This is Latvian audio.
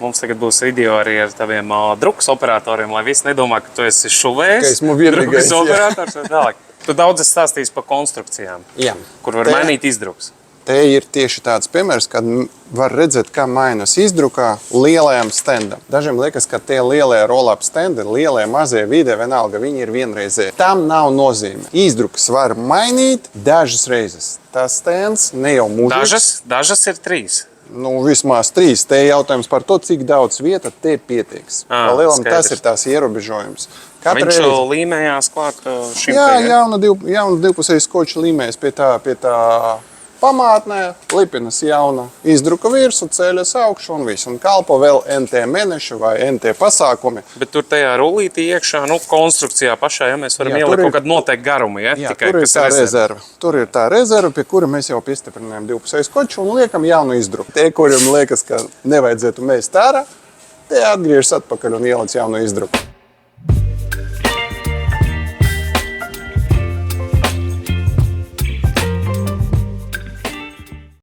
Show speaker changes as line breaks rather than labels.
Mums tagad būs video arī ar taviem drukas operatoriem, lai visi nedomā, ka tu esi šuvējs,
Ka esmu vienīgais,
drukas operators vai tālāk. Tu daudz esi stāstījis par konstrukcijām,
Jā.
kur var mainīt izdrukas.
Te ir tieši tāds piemērs, kad var redzēt, kā mainas izdrukā lielajam stendam. Dažiem liekas, ka tie lielie roll-up stendi, lielie, mazie, vidē, vienalga, viņi ir vienreizēji. Tam nav nozīme. Izdrukas var mainīt dažas reizes. Tas stends ne jau mūžīgs.
Dažas ir 3.
Nu, vismaz 3. Te jautājums par to, cik daudz vieta te pietiks. Lielam tas ir tās ierobežojums.
Viņš līmējās klāt šim
Jā,
te,
jauna divpusējas skoča līmējas pie tā pamātnē, lipinas jauna izdruka virsu, ceļas augšu un viss. Un kalpo vēl NT mēnešu vai NT pasākumi.
Bet tur tajā rullītī iekšā, konstrukcijā pašā, ja mēs varam ielikt kaut kādu noteiktu garumu, ja?
Jā,
Tikai,
tur ir tā rezerva. Tur ir tā rezerva, pie kura mēs jau piestiprinājām divpusēju skoču un liekam jaunu izdruku. Tie, kuriem liekas, ka nevajadzētu mēst ārā, tie atgriežas atpakaļ un ielic jaunu izdruku.